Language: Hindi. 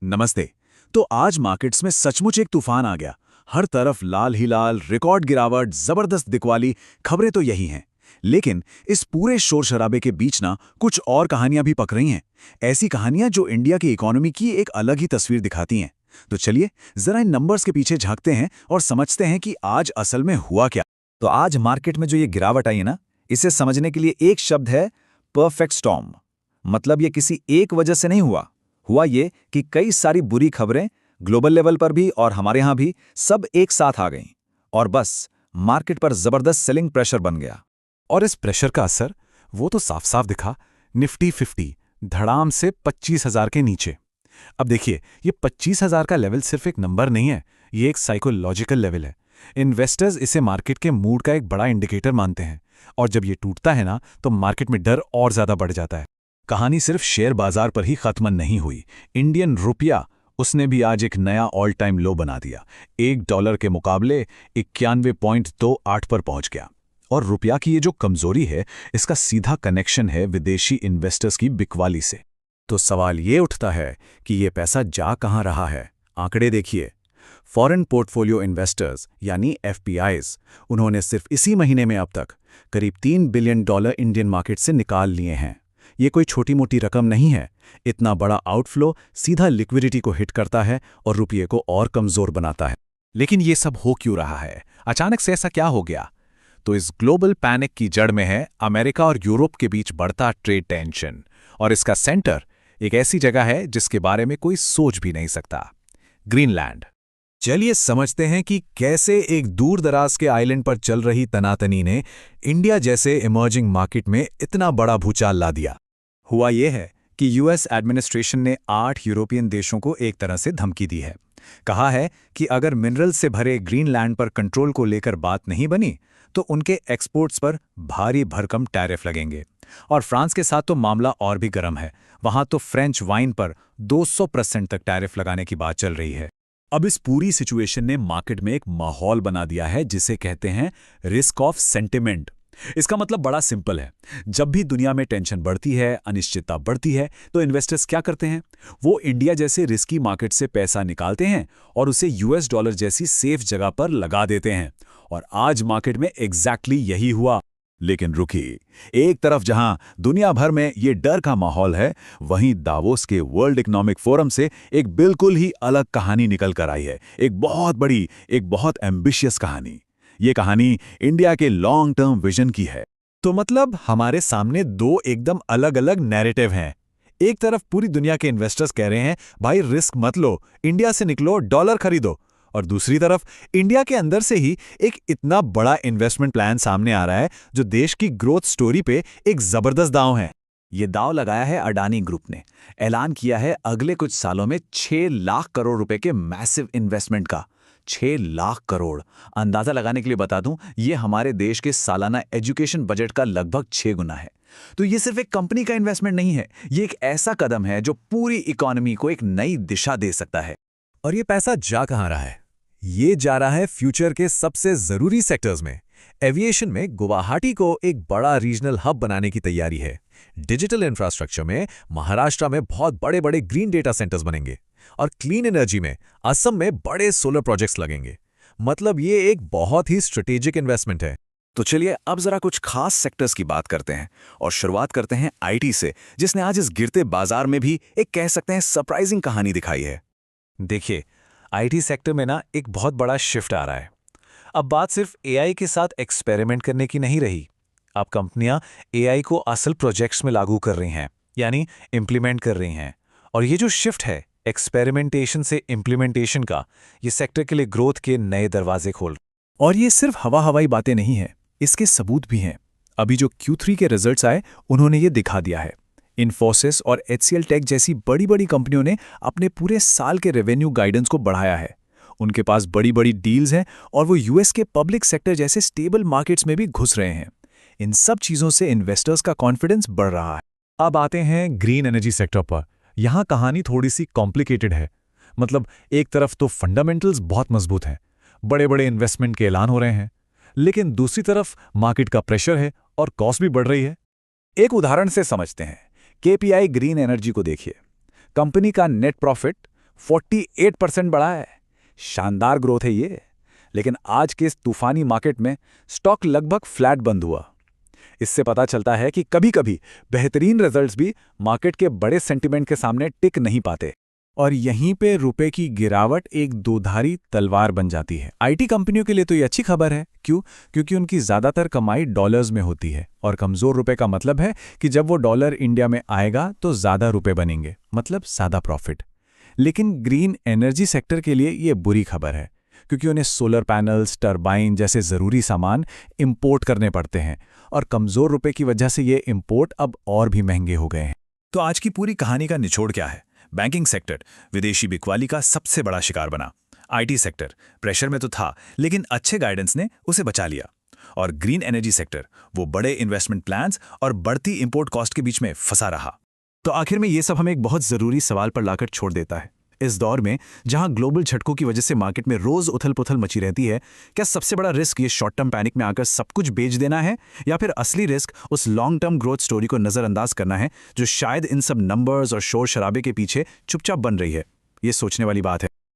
नमस्ते। तो आज मार्केट्स में सचमुच एक तूफान आ गया। हर तरफ लाल ही लाल, रिकॉर्ड गिरावट, जबरदस्त दिक्वाली, खबरें तो यही हैं। लेकिन इस पूरे शोर शराबे के बीच ना कुछ और कहानियां भी पक रही हैं। ऐसी कहानियां जो इंडिया की इकोनॉमी की एक अलग ही तस्वीर दिखाती हैं। तो चलिए जरा इन नंबर्स के पीछे झांकते हैं और समझते हैं कि आज असल में हुआ क्या। तो आज मार्केट में जो ये गिरावट आई है ना, इसे समझने के लिए एक शब्द है, परफेक्ट स्टॉर्म। मतलब ये किसी एक वजह से नहीं हुआ ये कि कई सारी बुरी खबरें ग्लोबल लेवल पर भी और हमारे यहाँ भी सब एक साथ आ गईं और बस मार्केट पर जबरदस्त सेलिंग प्रेशर बन गया। और इस प्रेशर का असर वो तो साफ साफ दिखा। निफ्टी 50 धड़ाम से 25,000 के नीचे। अब देखिए, ये 25,000 का लेवल सिर्फ एक नंबर नहीं है, ये एक साइकोलॉजिकल लेवल है। इन्वेस्टर्स इसे मार्केट के मूड का एक बड़ा इंडिकेटर मानते हैं, और जब ये टूटता है ना, तो मार्केट में डर और ज्यादा बढ़ जाता है। कहानी सिर्फ शेयर बाजार पर ही खत्म नहीं हुई। इंडियन रुपया, उसने भी आज एक नया ऑल टाइम लो बना दिया। $1 के मुकाबले 91.28 पर पहुंच गया। और रुपया की ये जो कमजोरी है, इसका सीधा कनेक्शन है विदेशी इन्वेस्टर्स की बिकवाली से। तो सवाल ये उठता है कि ये पैसा जा कहां रहा है। आंकड़े देखिए। फॉरेन पोर्टफोलियो इन्वेस्टर्स यानी एफपीआईज, उन्होंने सिर्फ इसी महीने में अब तक करीब $3 बिलियन इंडियन मार्केट से निकाल लिए हैं। ये कोई छोटी मोटी रकम नहीं है। इतना बड़ा आउटफ्लो सीधा लिक्विडिटी को हिट करता है और रुपये को और कमजोर बनाता है। लेकिन ये सब हो क्यों रहा है? अचानक से ऐसा क्या हो गया? तो इस ग्लोबल पैनिक की जड़ में है अमेरिका और यूरोप के बीच बढ़ता ट्रेड टेंशन, और इसका सेंटर एक ऐसी जगह है जिसके बारे में कोई सोच भी नहीं सकता, ग्रीनलैंड। चलिए समझते हैं कि कैसे एक दूर दराज के आइलैंड पर चल रही तनातनी ने इंडिया जैसे इमर्जिंग मार्केट में इतना बड़ा भूचाल ला दिया। हुआ यह है कि यूएस एडमिनिस्ट्रेशन ने 8 यूरोपियन देशों को एक तरह से धमकी दी है। कहा है कि अगर मिनरल से भरे ग्रीनलैंड पर कंट्रोल को लेकर बात नहीं बनी तो उनके एक्सपोर्ट्स पर भारी भरकम टैरिफ लगेंगे। और फ्रांस के साथ तो मामला और भी गर्म है। वहां तो फ्रेंच वाइन पर 200% तक टैरिफ लगाने की बात चल रही है। अब इस पूरी सिचुएशन ने मार्केट में एक माहौल बना दिया है जिसे कहते हैं रिस्क ऑफ सेंटिमेंट। इसका मतलब बड़ा सिंपल है। जब भी दुनिया में टेंशन बढ़ती है, अनिश्चितता बढ़ती है, तो इन्वेस्टर्स क्या करते हैं? वो इंडिया जैसे रिस्की मार्केट से पैसा निकालते हैं और उसे यूएस डॉलर जैसी सेफ जगह पर लगा देते हैं। और आज मार्केट में एग्जैक्टली यही हुआ। लेकिन रुकिए, एक तरफ जहां दुनिया भर में ये डर का माहौल है, वहीं दावोस के वर्ल्ड इकोनॉमिक फोरम से एक बिल्कुल ही अलग कहानी निकल कर आई है। एक बहुत बड़ी, एक बहुत एम्बिशियस कहानी। ये कहानी इंडिया के लॉन्ग टर्म विजन की है। तो मतलब हमारे सामने दो एकदम अलग अलग नैरेटिव हैं। एक तरफ पूरी दुनिया के इन्वेस्टर्स कह रहे हैं, भाई रिस्क मत लो, इंडिया से निकलो, डॉलर खरीदो। और दूसरी तरफ इंडिया के अंदर से ही एक इतना बड़ा इन्वेस्टमेंट प्लान सामने आ रहा है जो देश की ग्रोथ स्टोरी पे एक जबरदस्त दांव है। ये दांव लगाया है अडानी ग्रुप ने। ऐलान किया है अगले कुछ सालों में 6 लाख करोड़ रुपए के मैसिव इन्वेस्टमेंट का। 6 लाख करोड़। अंदाजा लगाने के लिए बता दूं, ये हमारे देश के सालाना एजुकेशन बजट का लगभग 6 गुना है। तो ये सिर्फ एक कंपनी का इन्वेस्टमेंट नहीं है, ये एक ऐसा कदम है जो पूरी इकोनॉमी को एक नई दिशा दे सकता है। और ये पैसा जा कहां रहा है? ये जा रहा है फ्यूचर के सबसे जरूरी सेक्टर्स में। एविएशन में गुवाहाटी को एक बड़ा रीजनल हब बनाने की तैयारी है। डिजिटल इंफ्रास्ट्रक्चर में महाराष्ट्र में बहुत बड़े बड़े ग्रीन डेटा सेंटर्स बनेंगे। और क्लीन एनर्जी में असम में बड़े सोलर प्रोजेक्ट्स लगेंगे। मतलब ये एक बहुत ही स्ट्रेटेजिक इन्वेस्टमेंट है। तो चलिए अब जरा कुछ खास सेक्टर्स की बात करते हैं और शुरुआत करते हैं आईटी से, जिसने आज इस गिरते बाजार में भी एक कह सकते हैं सरप्राइजिंग कहानी दिखाई है। देखिए, आईटी सेक्टर में ना एक बहुत बड़ा शिफ्ट आ रहा है। अब बात सिर्फ एआई के साथ एक्सपेरिमेंट करने की नहीं रही। अब कंपनियां एआई को असल प्रोजेक्ट्स में लागू कर रही हैं, यानी इंप्लीमेंट कर रही हैं। और ये जो शिफ्ट है एक्सपेरिमेंटेशन से इंप्लीमेंटेशन का, ये सेक्टर के लिए ग्रोथ के नए दरवाजे खोल। और ये सिर्फ हवाई बातें नहीं हैं, इसके सबूत भी हैं। अभी जो Q3 के रिजल्ट्स आए, उन्होंने ये दिखा दिया है। इन्फोसिस और HCL टेक जैसी बड़ी बड़ी कंपनियों ने अपने पूरे साल के रेवेन्यू गाइडेंस को बढ़ाया है। उनके पास बड़ी बड़ी डील्स हैं और वो यूएस के पब्लिक सेक्टर जैसे स्टेबल मार्केट्स में भी घुस रहे हैं। इन सब चीज़ों से इन्वेस्टर्स का कॉन्फिडेंस बढ़ रहा है। अब आते हैं ग्रीन एनर्जी सेक्टर पर। यहाँ कहानी थोड़ी सी कॉम्प्लिकेटेड है। मतलब एक तरफ तो फंडामेंटल्स बहुत मजबूत हैं, बड़े बड़े इन्वेस्टमेंट के ऐलान हो रहे हैं, लेकिन दूसरी तरफ मार्केट का प्रेशर है और कॉस्ट भी बढ़ रही है। एक उदाहरण से समझते हैं। केपीआई ग्रीन एनर्जी को देखिए। कंपनी का नेट प्रॉफिट 48% बढ़ा है। शानदार ग्रोथ है ये। लेकिन आज के इस तूफानी मार्केट में स्टॉक लगभग फ्लैट बंद हुआ। इससे पता चलता है कि कभी-कभी बेहतरीन रिजल्ट्स भी मार्केट के बड़े सेंटिमेंट के सामने टिक नहीं पाते। और यहीं पे रुपए की गिरावट एक दोधारी तलवार बन जाती है। आईटी कंपनियों के लिए तो ये अच्छी खबर है। क्यों? क्योंकि उनकी ज़्यादातर कमाई डॉलर्स में होती है और कमज़ोर रुपए का मतलब है कि जब वो डॉलर इंडिया में आएगा तो ज़्यादा रुपए बनेंगे, मतलब ज़्यादा प्रॉफिट। लेकिन ग्रीन एनर्जी सेक्टर के लिए ये बुरी खबर है, क्योंकि उन्हें सोलर पैनल्स, टरबाइन जैसे ज़रूरी सामान इंपोर्ट करने पड़ते हैं और कमज़ोर रुपए की वजह से ये इंपोर्ट अब और भी महंगे हो गए हैं। तो आज की पूरी कहानी का निचोड़ क्या है? बैंकिंग सेक्टर विदेशी बिकवाली का सबसे बड़ा शिकार बना। आईटी सेक्टर प्रेशर में तो था, लेकिन अच्छे गाइडेंस ने उसे बचा लिया। और ग्रीन एनर्जी सेक्टर वो बड़े इन्वेस्टमेंट प्लान्स और बढ़ती इंपोर्ट कॉस्ट के बीच में फंसा रहा। तो आखिर में ये सब हमें एक बहुत ज़रूरी सवाल पर लाकर छोड़ देता है। इस दौर में जहां ग्लोबल झटकों की वजह से मार्केट में रोज उथल-पुथल मची रहती है, क्या सबसे बड़ा रिस्क ये शॉर्ट टर्म पैनिक में आकर सब कुछ बेच देना है, या फिर असली रिस्क उस लॉन्ग टर्म ग्रोथ स्टोरी को नज़रअंदाज करना है जो शायद इन सब नंबर्स और शोर शराबे के पीछे चुपचाप बन रही है? ये सोचने वाली बात है।